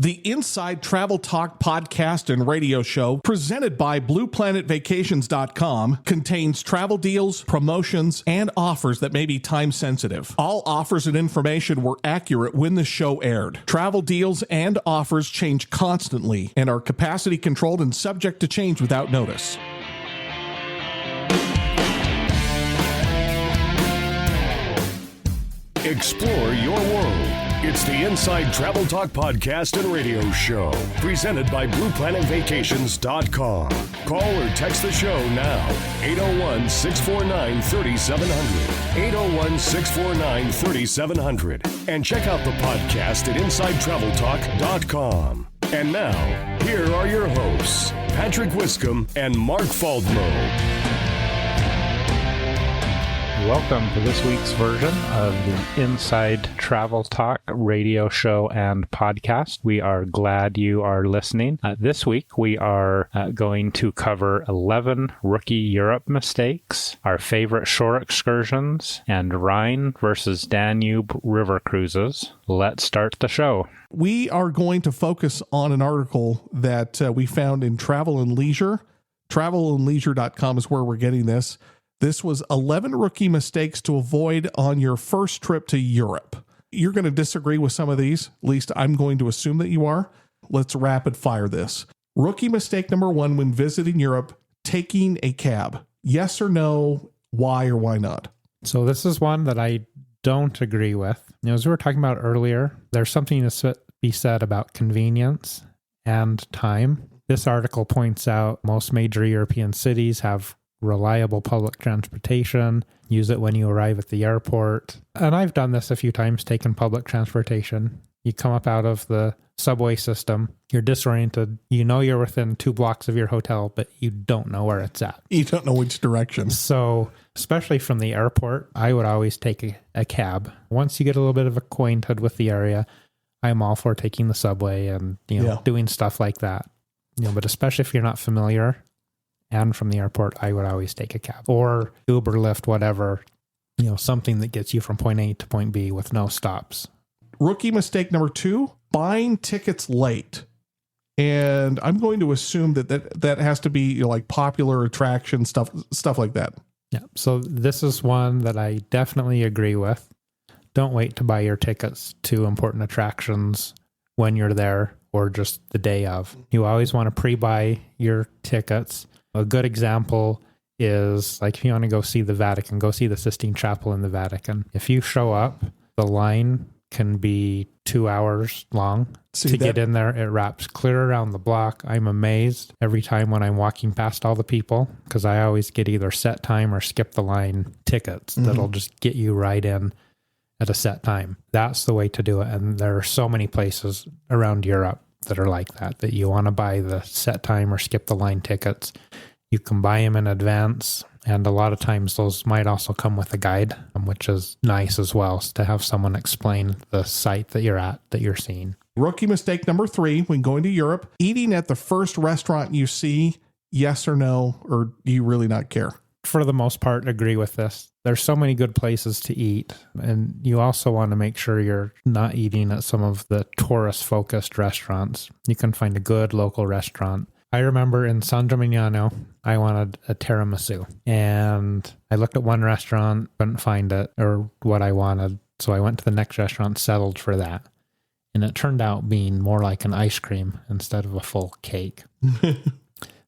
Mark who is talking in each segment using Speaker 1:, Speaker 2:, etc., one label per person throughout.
Speaker 1: The Inside Travel Talk podcast and radio show, presented by BluePlanetVacations.com, contains travel deals, promotions, and offers that may be time sensitive. All offers and information were accurate when the show aired. Travel deals and offers change constantly and are capacity controlled and subject to change without notice.
Speaker 2: Explore your world. It's the Inside Travel Talk podcast and radio show, presented by BluePlanetVacations.com. Call or text the show now, 801-649-3700, 801-649-3700, and check out the podcast at InsideTravelTalk.com. And now, here are your hosts, Patrick Wiscombe and Mark Faldmo.
Speaker 3: Welcome to this week's version of the Inside Travel Talk radio show and podcast. We are glad you are listening. This week, we are going to cover 11 rookie Europe mistakes, our favorite shore excursions, and Rhine versus Danube river cruises. Let's start the show.
Speaker 1: We are going to focus on an article that we found in Travel and Leisure. Travelandleisure.com is where we're getting this. This was 11 rookie mistakes to avoid on your first trip to Europe. You're going to disagree with some of these. At least I'm going to assume that you are. Let's rapid fire this. Rookie mistake number 1 when visiting Europe, taking a cab. Yes or no? Why or why not?
Speaker 3: So this is one that I don't agree with. As we were talking about earlier, there's something to be said about convenience and time. This article points out most major European cities have reliable public transportation. Use it when you arrive at the airport. And I've done this a few times, taken public transportation. You come up out of the subway system, you're disoriented. You know you're within 2 blocks of your hotel, but you don't know where it's at.
Speaker 1: You don't know which direction.
Speaker 3: So, especially from the airport, I would always take a cab. Once you get a little bit of acquainted with the area, I'm all for taking the subway and doing stuff like that. But especially if you're not familiar, and from the airport, I would always take a cab or Uber, Lyft, whatever, something that gets you from point A to point B with no stops.
Speaker 1: Rookie mistake number 2, buying tickets late. And I'm going to assume that has to be like popular attraction stuff like that.
Speaker 3: Yeah. So this is one that I definitely agree with. Don't wait to buy your tickets to important attractions when you're there or just the day of. You always want to pre-buy your tickets. A good example is like if you want to go see the Vatican, go see the Sistine Chapel in the Vatican. If you show up, the line can be 2 hours long get in there. It wraps clear around the block. I'm amazed every time when I'm walking past all the people because I always get either set time or skip the line tickets that'll just get you right in at a set time. That's the way to do it. And there are so many places around Europe that are like that you want to buy the set time or skip the line tickets. You can buy them in advance, and a lot of times those might also come with a guide, which is nice as well, to have someone explain the site that you're at, that you're seeing.
Speaker 1: Rookie mistake number 3 when going to Europe, eating at the first restaurant you see, yes or no, or do you really not care?
Speaker 3: For the most part, agree with this. There's so many good places to eat, and you also want to make sure you're not eating at some of the tourist-focused restaurants. You can find a good local restaurant. I remember in San Gimignano, I wanted a tiramisu, and I looked at one restaurant, couldn't find it or what I wanted, so I went to the next restaurant, settled for that, and it turned out being more like an ice cream instead of a full cake.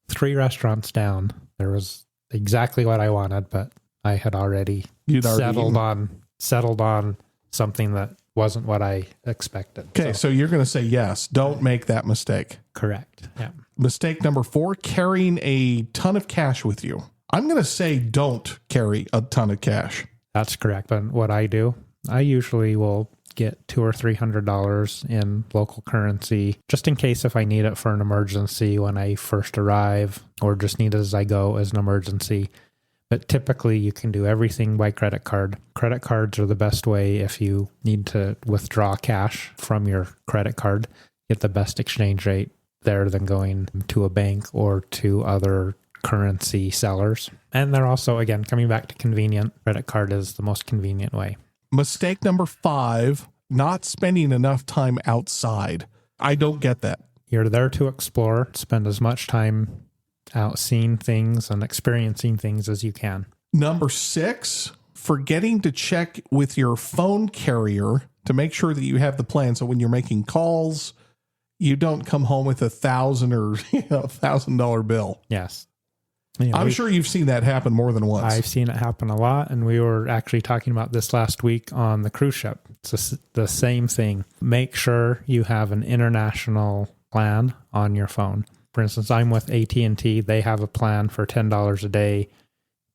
Speaker 3: 3 restaurants down, there was exactly what I wanted, but I had already settled on something that wasn't what I expected.
Speaker 1: Okay, so you're going to say yes. Don't make that mistake.
Speaker 3: Correct. Yeah.
Speaker 1: Mistake number 4, carrying a ton of cash with you. I'm going to say don't carry a ton of cash.
Speaker 3: That's correct. But what I do, I usually will get $200 or $300 in local currency, just in case if I need it for an emergency when I first arrive, or just need it as I go as an emergency. But typically you can do everything by credit card. Credit cards are the best way if you need to withdraw cash from your credit card. Get the best exchange rate there than going to a bank or to other currency sellers. And they're also, again, coming back to convenient. Credit card is the most convenient way.
Speaker 1: Mistake number 5, not spending enough time outside. I don't get that.
Speaker 3: You're there to explore, spend as much time out seeing things and experiencing things as you can.
Speaker 1: Number 6, forgetting to check with your phone carrier to make sure that you have the plan. So when you're making calls, you don't come home with $1,000 or $1,000 bill.
Speaker 3: Yes.
Speaker 1: I'm sure you've seen that happen more than once.
Speaker 3: I've seen it happen a lot. And we were actually talking about this last week on the cruise ship. It's the same thing. Make sure you have an international plan on your phone. For instance, I'm with AT&T. They have a plan for $10 a day,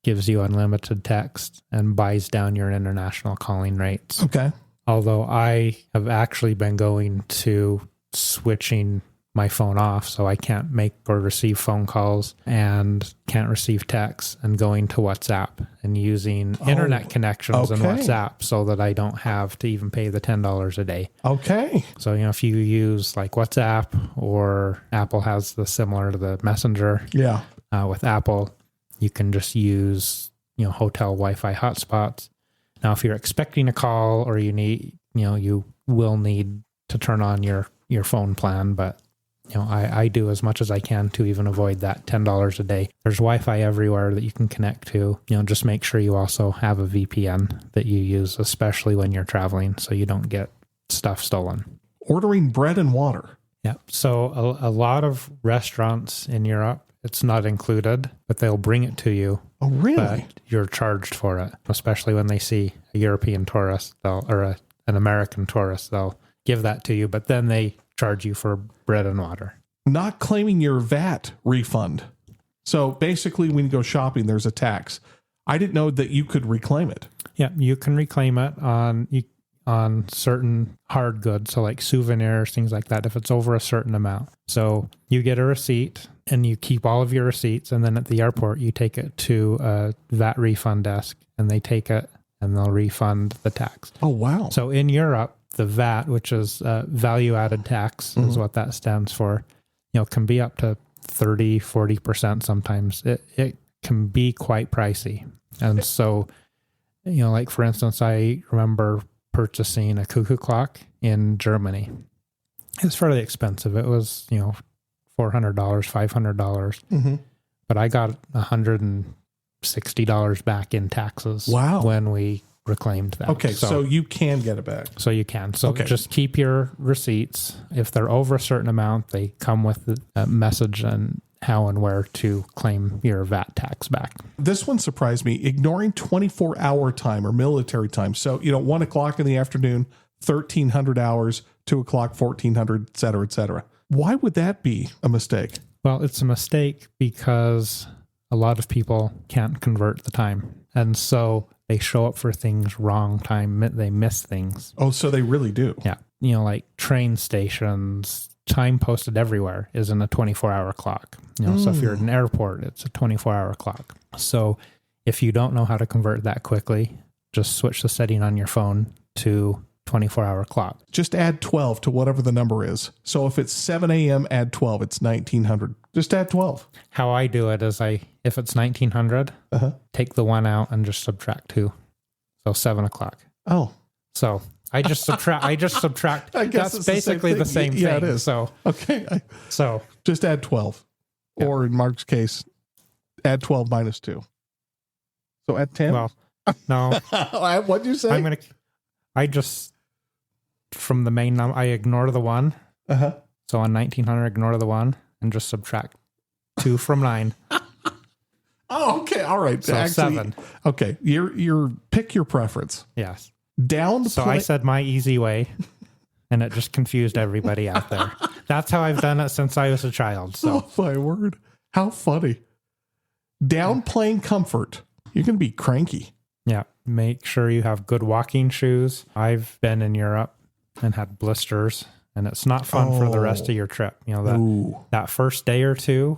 Speaker 3: gives you unlimited text, and buys down your international calling rates.
Speaker 1: Okay.
Speaker 3: Although I have actually been going to switching my phone off, so I can't make or receive phone calls and can't receive texts, and going to WhatsApp and using internet connections and WhatsApp so that I don't have to even pay the $10 a day.
Speaker 1: Okay.
Speaker 3: So, if you use like WhatsApp, or Apple has the similar to the Messenger.
Speaker 1: Yeah.
Speaker 3: With Apple, you can just use, hotel Wi-Fi hotspots. Now, if you're expecting a call or you need, you will need to turn on your phone plan, but I do as much as I can to even avoid that $10 a day. There's Wi-Fi everywhere that you can connect to. Just make sure you also have a VPN that you use, especially when you're traveling, so you don't get stuff stolen.
Speaker 1: Ordering bread and water.
Speaker 3: Yeah. So a lot of restaurants in Europe, it's not included, but they'll bring it to you.
Speaker 1: Oh, really?
Speaker 3: But you're charged for it, especially when they see a European tourist or an American tourist. They'll give that to you, but then they charge you for bread and water.
Speaker 1: Not claiming your VAT refund. So basically, when you go shopping, there's a tax. I didn't know that you could reclaim it.
Speaker 3: Yeah, you can reclaim it on certain hard goods, so like souvenirs, things like that, if it's over a certain amount. So you get a receipt and you keep all of your receipts, and then at the airport, you take it to a VAT refund desk, and they take it and they'll refund the tax.
Speaker 1: Oh, wow.
Speaker 3: So in Europe, the VAT, which is value-added tax, is what that stands for, can be up to 30, 40% sometimes. It can be quite pricey. And so, like for instance, I remember purchasing a cuckoo clock in Germany. It's fairly expensive. It was, $400, $500. But I got $160 back in taxes.
Speaker 1: Wow.
Speaker 3: When we reclaimed that.
Speaker 1: Okay, so you can get it back.
Speaker 3: So you can. So just keep your receipts. If they're over a certain amount, they come with a message and how and where to claim your VAT tax back.
Speaker 1: This one surprised me. Ignoring 24-hour time or military time. So, 1 o'clock in the afternoon, 1,300 hours, 2 o'clock, 1,400, et cetera, et cetera. Why would that be a mistake?
Speaker 3: Well, it's a mistake because a lot of people can't convert the time. And so they show up for things wrong time. They miss things.
Speaker 1: Oh, so they really do.
Speaker 3: Yeah. Like train stations, time posted everywhere isn't a 24-hour clock. So if you're at an airport, it's a 24-hour clock. So if you don't know how to convert that quickly, just switch the setting on your phone to 24-hour clock.
Speaker 1: Just add 12 to whatever the number is. So if it's 7 a.m., add 12. It's 1900. Just add 12.
Speaker 3: How I do it is if it's 1900, take the 1 out and just subtract 2. So 7 o'clock.
Speaker 1: Oh.
Speaker 3: So I just subtract. I guess that's basically the same thing.
Speaker 1: Yeah, it is.
Speaker 3: So
Speaker 1: okay.
Speaker 3: So
Speaker 1: just add 12. Yeah. Or in Mark's case, add 12 minus 2. So add 10?
Speaker 3: Well, no.
Speaker 1: What'd you say?
Speaker 3: From the main number, I ignore the 1. So on 1900, ignore the 1 and just subtract 2 from 9.
Speaker 1: Oh, okay. All right.
Speaker 3: So
Speaker 1: actually,
Speaker 3: 7.
Speaker 1: Okay. You're pick your preference.
Speaker 3: Yes.
Speaker 1: So
Speaker 3: I said my easy way, and it just confused everybody out there. That's how I've done it since I was a child. So.
Speaker 1: Oh, my word. How funny. Downplaying comfort. You're going to be cranky.
Speaker 3: Yeah. Make sure you have good walking shoes. I've been in Europe and had blisters, and it's not fun for the rest of your trip. That first day or two,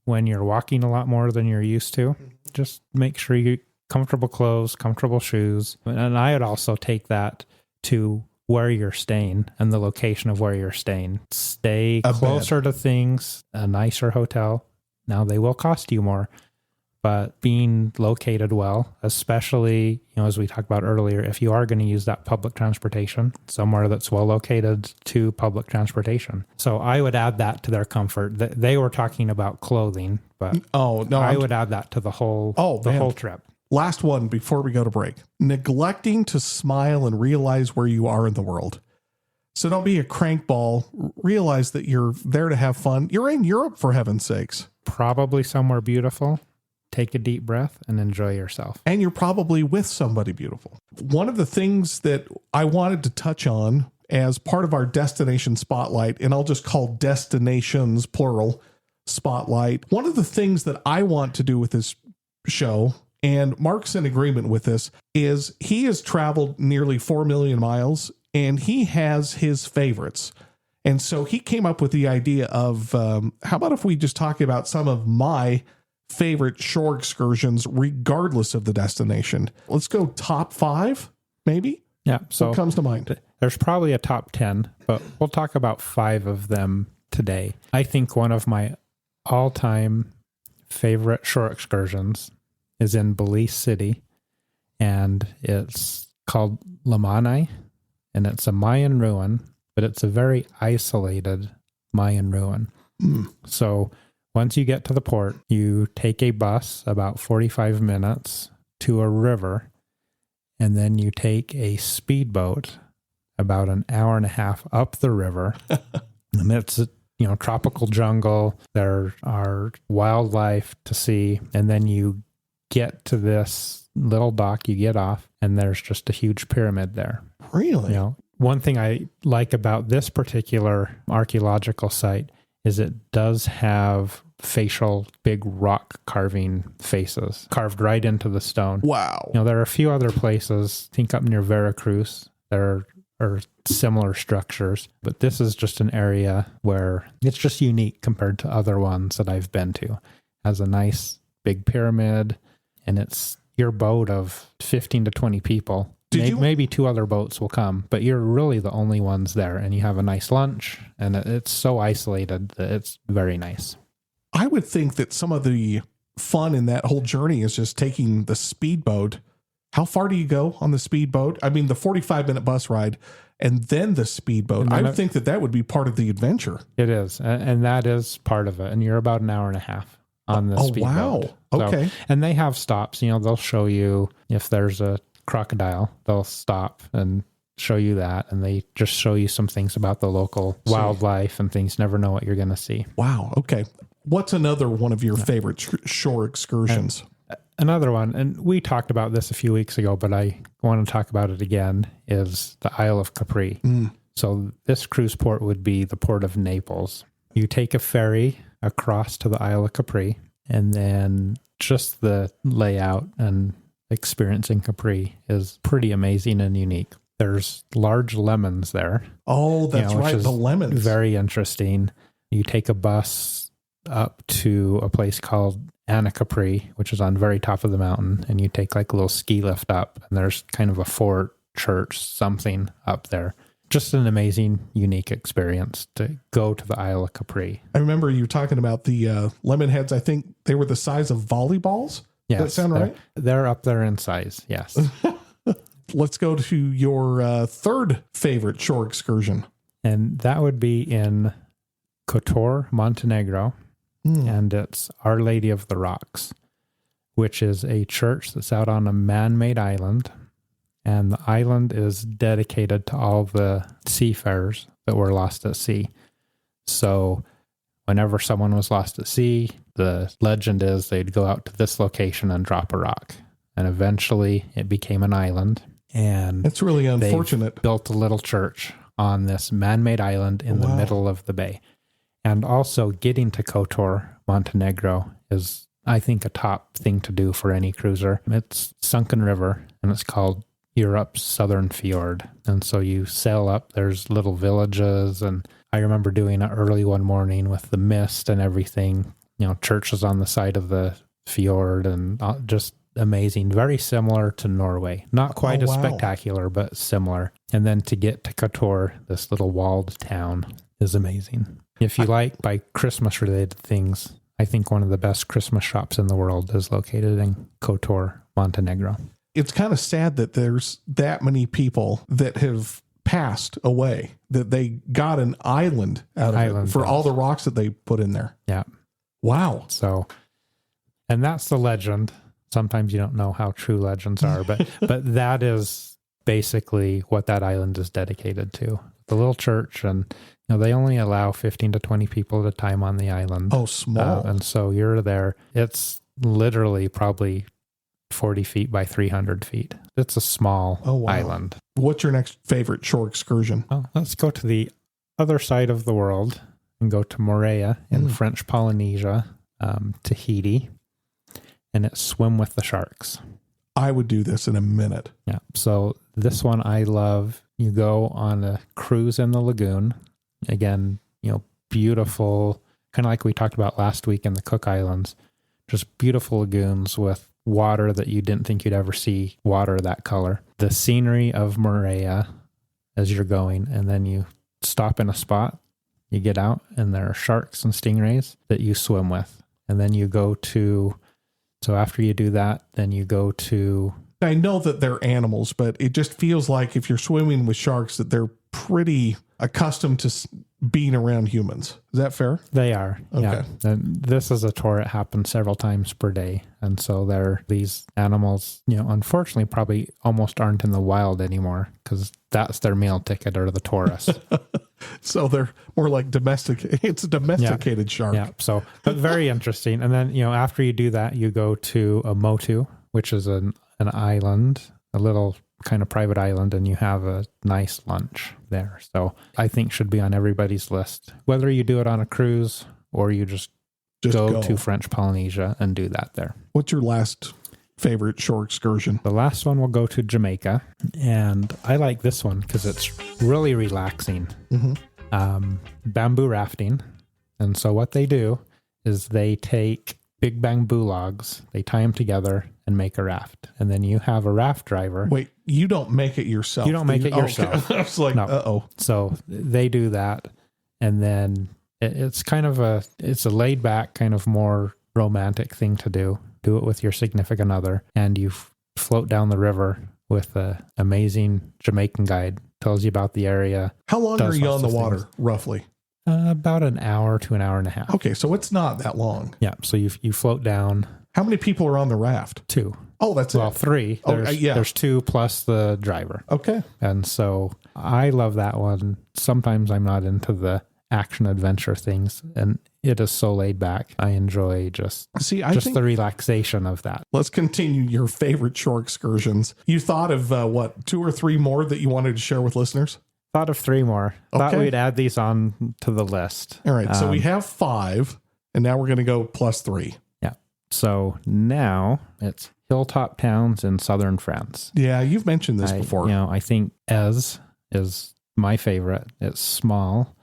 Speaker 3: when you're walking a lot more than you're used to, just make sure you comfortable clothes, comfortable shoes. And I would also take that to where you're staying and the location of where you're staying. Stay closer to things, a nicer hotel. Now they will cost you more, but being located well, especially, as we talked about earlier, if you are going to use that public transportation, somewhere that's well located to public transportation. So I would add that to their comfort. They were talking about clothing, but I would add that to the whole whole trip.
Speaker 1: Last one before we go to break. Neglecting to smile and realize where you are in the world. So don't be a crankball. Realize that you're there to have fun. You're in Europe, for heaven's sakes.
Speaker 3: Probably somewhere beautiful. Take a deep breath and enjoy yourself.
Speaker 1: And you're probably with somebody beautiful. One of the things that I wanted to touch on as part of our destination spotlight, and I'll just call destinations, plural, spotlight. One of the things that I want to do with this show, and Mark's in agreement with this, is he has traveled nearly 4 million miles and he has his favorites. And so he came up with the idea of, how about if we just talk about some of my favorite shore excursions, regardless of the destination. Let's go top 5, maybe?
Speaker 3: Yeah. So
Speaker 1: what comes to mind?
Speaker 3: There's probably a top 10, but we'll talk about 5 of them today. I think one of my all-time favorite shore excursions is in Belize City, and it's called Lamanai, and it's a Mayan ruin, but it's a very isolated Mayan ruin. So once you get to the port, you take a bus about 45 minutes to a river, and then you take a speedboat about an hour and a half up the river. And it's tropical jungle. There are wildlife to see, and then you get to this little dock, you get off, and there's just a huge pyramid there.
Speaker 1: Really?
Speaker 3: One thing I like about this particular archaeological site is it does have facial big rock carving faces carved right into the stone.
Speaker 1: Wow.
Speaker 3: There are a few other places, I think up near Veracruz, there are similar structures, but this is just an area where it's just unique compared to other ones that I've been to. It has a nice big pyramid, and it's your boat of 15 to 20 people. Maybe 2 other boats will come, but you're really the only ones there, and you have a nice lunch, and it's so isolated that it's very nice.
Speaker 1: I would think that some of the fun in that whole journey is just taking the speedboat. How far do you go on the speedboat? I mean, the 45-minute bus ride and then the speedboat. I would think that would be part of the adventure.
Speaker 3: It is, and that is part of it, and you're about an hour and a half on the speedboat.
Speaker 1: Wow. Okay.
Speaker 3: And they have stops. They'll show you if there's a crocodile, they'll stop and show you that, and they just show you some things about the local wildlife and things. Never know what you're going to see.
Speaker 1: Wow. Okay. What's another one of your favorite shore excursions?
Speaker 3: Another one, and we talked about this a few weeks ago, but I want to talk about it again, is the Isle of Capri. So this cruise port would be the port of Naples. You take a ferry across to the Isle of Capri, and then just the layout and experiencing Capri is pretty amazing and unique. There's large lemons there.
Speaker 1: Oh, that's right. The lemons.
Speaker 3: Very interesting. You take a bus up to a place called Anacapri, which is on the very top of the mountain, and you take like a little ski lift up, and there's kind of a fort, church, something up there. Just an amazing, unique experience to go to the Isle of Capri.
Speaker 1: I remember you talking about the lemon heads. I think they were the size of volleyballs.
Speaker 3: Yes,
Speaker 1: does that sound right?
Speaker 3: They're up there in size, yes.
Speaker 1: Let's go to your third favorite shore excursion.
Speaker 3: And that would be in Kotor, Montenegro. And it's Our Lady of the Rocks, which is a church that's out on a man-made island. And the island is dedicated to all the seafarers that were lost at sea. So whenever someone was lost at sea, the legend is they'd go out to this location and drop a rock. And eventually it became an island. And
Speaker 1: it's really unfortunate.
Speaker 3: Built a little church on this man-made island in the middle of the bay. And also getting to Kotor, Montenegro is, I think, a top thing to do for any cruiser. It's sunken river, and it's called Europe's Southern Fjord. And so you sail up, there's little villages, and I remember doing it early one morning with the mist and everything, churches on the side of the fjord, and just amazing. Very similar to Norway. Not quite as spectacular, but similar. And then to get to Kotor, this little walled town, is amazing. If you like by Christmas related things, I think one of the best Christmas shops in the world is located in Kotor, Montenegro.
Speaker 1: It's kind of sad that there's that many people that have passed away, that they got an island out of it for all the rocks that they put in there.
Speaker 3: Yeah.
Speaker 1: Wow.
Speaker 3: So, and that's the legend. Sometimes you don't know how true legends are, but that is basically what that island is dedicated to. The little church, and they only allow 15 to 20 people at a time on the island.
Speaker 1: Oh, small.
Speaker 3: And so you're there. It's literally probably 40 feet by 300 feet. It's a small island.
Speaker 1: What's your next favorite shore excursion?
Speaker 3: Well, let's go to the other side of the world and go to Moorea in French Polynesia, Tahiti, and it's swim with the sharks.
Speaker 1: I would do this in a minute.
Speaker 3: Yeah. So this one I love. You go on a cruise in the lagoon. Again, beautiful, kind of like we talked about last week in the Cook Islands, just beautiful lagoons with water that you didn't think you'd ever see water that color. The scenery of Moorea as you're going, and then you stop in a spot, you get out, and there are sharks and stingrays that you swim with. And then you go to, so after you do that, then you go to...
Speaker 1: I know that they're animals, but it just feels like if you're swimming with sharks that they're pretty accustomed to being around humans. Is that fair?
Speaker 3: They are.
Speaker 1: Okay.
Speaker 3: Yeah. And this is a tour. It happens several times per day. And so these animals, unfortunately probably almost aren't in the wild anymore because that's their meal ticket or the tourists.
Speaker 1: So they're more like it's a domesticated shark.
Speaker 3: Yeah. So, but very interesting. And then, after you do that, you go to a motu, which is an island, a little kind of private island, and you have a nice lunch there. So I think should be on everybody's list, whether you do it on a cruise or you just go to French Polynesia and do that there.
Speaker 1: What's your last favorite shore excursion?
Speaker 3: The last one will go to Jamaica, and I like this one because it's really relaxing. Bamboo rafting. And so what they do is they take big bamboo logs, they tie them together and make a raft. And then you have a raft driver.
Speaker 1: Wait, you don't make it yourself.
Speaker 3: You don't make it yourself.
Speaker 1: Okay. I was like, no. Uh-oh.
Speaker 3: So they do that. And then it's kind of it's a laid back, kind of more romantic thing to do. Do it with your significant other. And you float down the river with an amazing Jamaican guide. Tells you about the area.
Speaker 1: How long are you on the water, roughly?
Speaker 3: About an hour to an hour and a half.
Speaker 1: Okay, so it's not that long.
Speaker 3: Yeah, so you float down.
Speaker 1: How many people are on the raft?
Speaker 3: 2.
Speaker 1: Oh, that's it.
Speaker 3: Well, 3. There's 2 plus the driver.
Speaker 1: Okay.
Speaker 3: And so I love that one. Sometimes I'm not into the action adventure things, and it is so laid back. I enjoy just the relaxation of that.
Speaker 1: Let's continue your favorite shore excursions. You thought of 2 or 3 more that you wanted to share with listeners?
Speaker 3: Thought of 3 more.
Speaker 1: Okay.
Speaker 3: Thought we'd add these on to the list.
Speaker 1: All right. So we have 5, and now we're going to go plus 3.
Speaker 3: Yeah. So now it's hilltop towns in southern France.
Speaker 1: Yeah, you've mentioned this before.
Speaker 3: I think Ez is my favorite. It's small.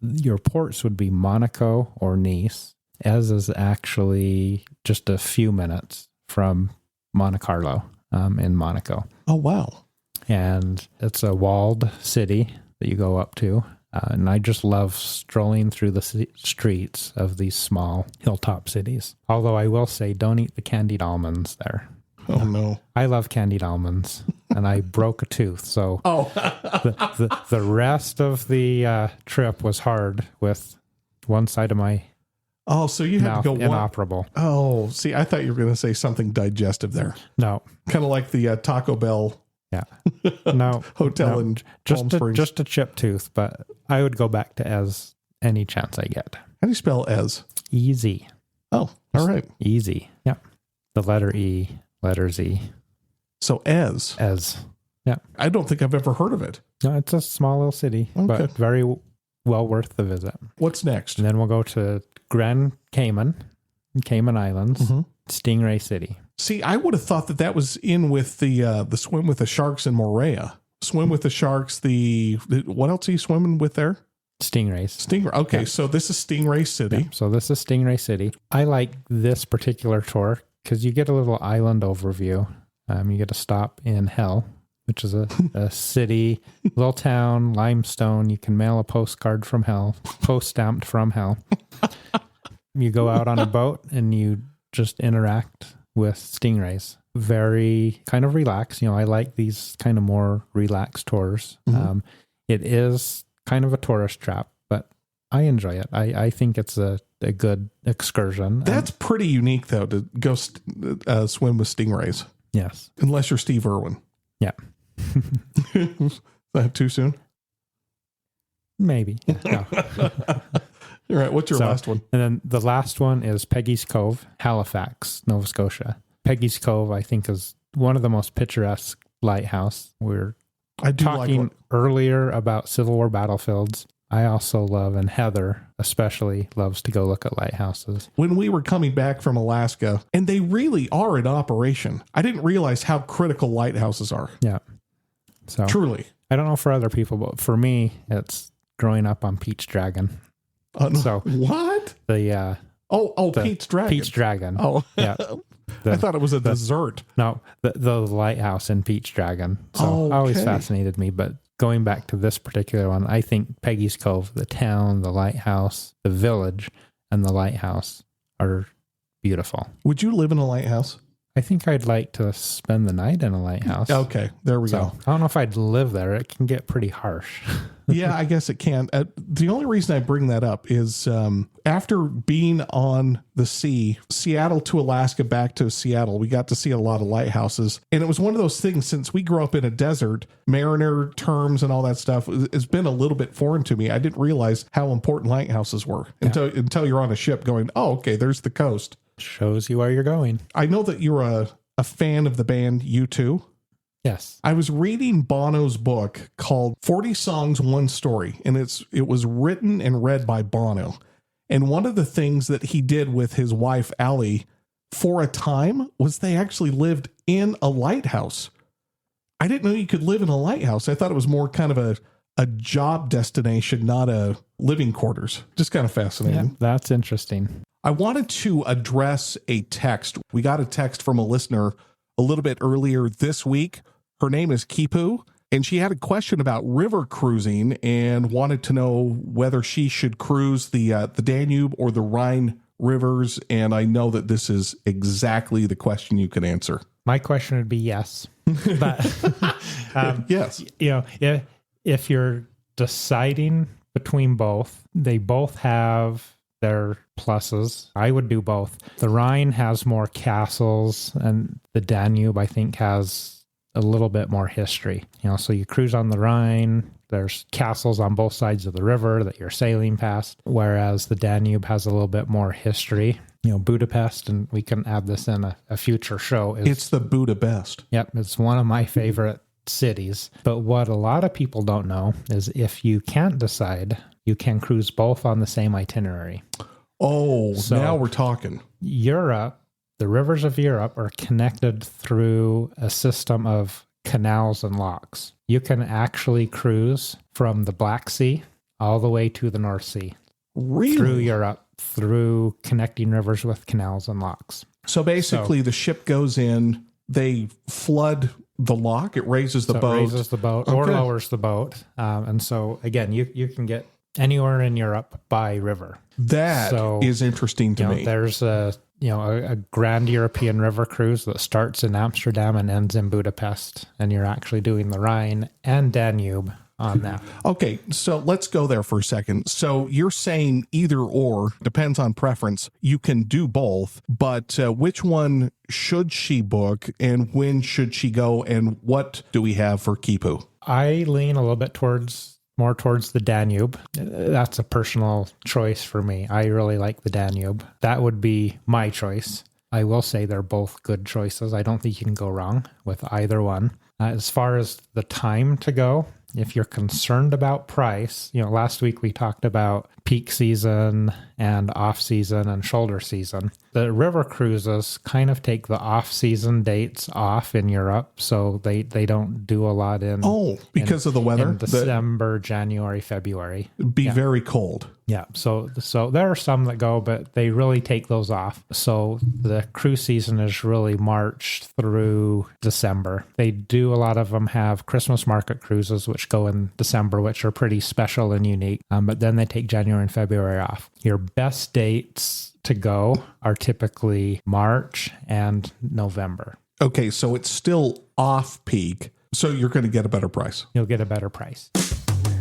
Speaker 3: Your ports would be Monaco or Nice. Ez is actually just a few minutes from Monte Carlo in Monaco.
Speaker 1: Oh, wow.
Speaker 3: And it's a walled city that you go up to. And I just love strolling through the streets of these small hilltop cities. Although I will say, don't eat the candied almonds there.
Speaker 1: Oh, no.
Speaker 3: I love candied almonds, and I broke a tooth. So the rest of the trip was hard with one side of my
Speaker 1: so you had to go
Speaker 3: inoperable.
Speaker 1: Oh, see, I thought you were going to say something digestive there.
Speaker 3: No.
Speaker 1: Kind of like the Taco Bell
Speaker 3: Yeah. No.
Speaker 1: hotel in Palm Springs.
Speaker 3: Just a chip tooth, but I would go back to Ez any chance I get.
Speaker 1: How do you spell Ez?
Speaker 3: Easy.
Speaker 1: Oh, all right.
Speaker 3: Easy. Yeah. The letter E, letter Z.
Speaker 1: So Ez.
Speaker 3: Ez. Yeah.
Speaker 1: I don't think I've ever heard of it.
Speaker 3: No, it's a small little city, but very well worth the visit.
Speaker 1: What's next?
Speaker 3: And then we'll go to Grand Cayman, Cayman Islands, Stingray City.
Speaker 1: See, I would have thought that was in with the swim with the sharks in Moorea. Swim with the sharks. What else are you swimming with there?
Speaker 3: Stingrays.
Speaker 1: Stingray. Okay, so this is Stingray City.
Speaker 3: Yeah, so this is Stingray City. I like this particular tour because you get a little island overview. You get a stop in Hell, which is a city, little town, limestone. You can mail a postcard from Hell, post stamped from Hell. You go out on a boat and you just interact with stingrays. Very kind of relaxed. I like these kind of more relaxed tours.
Speaker 1: Mm-hmm.
Speaker 3: It is kind of a tourist trap, but I enjoy it. I think it's a good excursion.
Speaker 1: That's pretty unique, though, to go swim with stingrays.
Speaker 3: Yes.
Speaker 1: Unless you're Steve Irwin.
Speaker 3: Yeah.
Speaker 1: Is that too soon?
Speaker 3: Maybe. No.
Speaker 1: All right. What's your last one?
Speaker 3: And then the last one is Peggy's Cove, Halifax, Nova Scotia. Peggy's Cove, I think, is one of the most picturesque lighthouse.
Speaker 1: I do
Speaker 3: talking earlier about Civil War battlefields. I also love, and Heather especially loves to go look at lighthouses.
Speaker 1: When we were coming back from Alaska, and they really are in operation, I didn't realize how critical lighthouses are.
Speaker 3: Yeah. So
Speaker 1: truly.
Speaker 3: I don't know for other people, but for me, it's growing up on Peach Dragon.
Speaker 1: So what?
Speaker 3: The
Speaker 1: Peach Dragon.
Speaker 3: Peach Dragon.
Speaker 1: Oh,
Speaker 3: yeah.
Speaker 1: I thought it was a dessert.
Speaker 3: No, the lighthouse in Peach Dragon. So always fascinated me. But going back to this particular one, I think Peggy's Cove, the town, the lighthouse, the village, and the lighthouse are beautiful.
Speaker 1: Would you live in a lighthouse?
Speaker 3: I think I'd like to spend the night in a lighthouse.
Speaker 1: Okay, there we go.
Speaker 3: I don't know if I'd live there. It can get pretty harsh.
Speaker 1: Yeah, I guess it can. The only reason I bring that up is after being on the sea, Seattle to Alaska, back to Seattle, we got to see a lot of lighthouses. And it was one of those things, since we grew up in a desert, mariner terms and all that stuff has been a little bit foreign to me. I didn't realize how important lighthouses were until you're on a ship going, oh, okay, there's the coast.
Speaker 3: Shows you where you're going.
Speaker 1: I know that you're a fan of the band U2.
Speaker 3: Yes.
Speaker 1: I was reading Bono's book called 40 Songs, One Story, and it was written and read by Bono. And one of the things that he did with his wife, Allie, for a time was they actually lived in a lighthouse. I didn't know you could live in a lighthouse. I thought it was more kind of a job destination, not a living quarters. Just kind of fascinating.
Speaker 3: Yeah, that's interesting.
Speaker 1: I wanted to address a text. We got a text from a listener a little bit earlier this week. Her name is Kipu, and she had a question about river cruising and wanted to know whether she should cruise the Danube or the Rhine rivers. And I know that this is exactly the question you could answer.
Speaker 3: My question would be yes. But
Speaker 1: yes.
Speaker 3: If you're deciding between both, they both have their pluses. I would do both. The Rhine has more castles, and the Danube, I think, has a little bit more history. So you cruise on the Rhine, there's castles on both sides of the river that you're sailing past, whereas the Danube has a little bit more history. Budapest, and we can add this in a future show.
Speaker 1: It's the Budapest.
Speaker 3: Yep, it's one of my favorite cities. But what a lot of people don't know is if you can't decide, you can cruise both on the same itinerary.
Speaker 1: Oh, so now we're talking.
Speaker 3: Europe, the rivers of Europe are connected through a system of canals and locks. You can actually cruise from the Black Sea all the way to the North Sea.
Speaker 1: Really?
Speaker 3: Through Europe, through connecting rivers with canals and locks.
Speaker 1: So basically the ship goes in, they flood the lock, it raises the boat.
Speaker 3: It raises the boat or lowers the boat. And so, again, you can get anywhere in Europe by river.
Speaker 1: That is interesting to me.
Speaker 3: There's a grand European river cruise that starts in Amsterdam and ends in Budapest, and you're actually doing the Rhine and Danube on that. Okay,
Speaker 1: so let's go there for a second. So you're saying either or, depends on preference. You can do both, but which one should she book, and when should she go, and what do we have for Kipu?
Speaker 3: I lean a little bit more towards the Danube. That's a personal choice for me. I really like the Danube. That would be my choice. I will say they're both good choices. I don't think you can go wrong with either one. As far as the time to go, if you're concerned about price, last week we talked about peak season and off season and shoulder season. The river cruises kind of take the off season dates off in Europe, so they don't do a lot in
Speaker 1: because of the weather.
Speaker 3: In December, January, February.
Speaker 1: It'd be very cold.
Speaker 3: Yeah, so there are some that go, but they really take those off. So the cruise season is really March through December. They do, a lot of them have Christmas market cruises, which go in December, which are pretty special and unique. But then they take January and February off. Your best dates to go are typically March and November.
Speaker 1: Okay, so it's still off peak, so you're going to get a better price.
Speaker 3: You'll get a better price.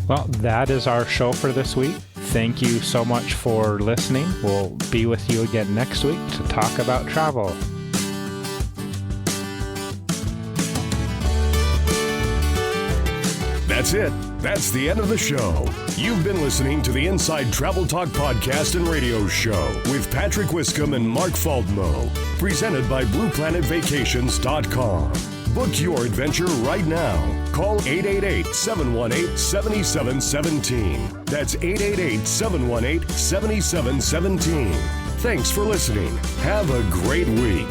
Speaker 4: Well, that is our show for this week. Thank you so much for listening. We'll be with you again next week to talk about travel.
Speaker 2: That's it. That's the end of the show. You've been listening to the Inside Travel Talk podcast and radio show with Patrick Wiscombe and Mark Faldmo, presented by BluePlanetVacations.com. Book your adventure right now. Call 888-718-7717. That's 888-718-7717. Thanks for listening. Have a great week.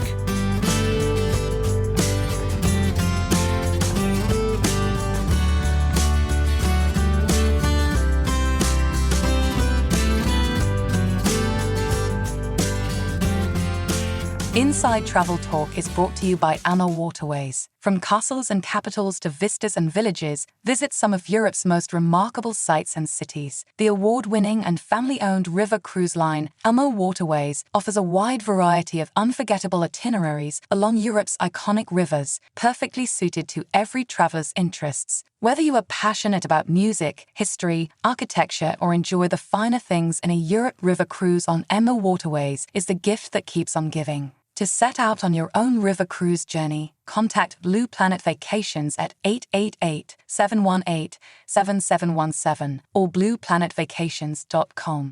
Speaker 5: Inside Travel Talk is brought to you by Ama Waterways. From castles and capitals to vistas and villages, visit some of Europe's most remarkable sites and cities. The award-winning and family-owned river cruise line, Ama Waterways, offers a wide variety of unforgettable itineraries along Europe's iconic rivers, perfectly suited to every traveler's interests. Whether you are passionate about music, history, architecture, or enjoy the finer things in a Europe river cruise on Ama Waterways is the gift that keeps on giving. To set out on your own river cruise journey, contact Blue Planet Vacations at 888-718-7717 or blueplanetvacations.com.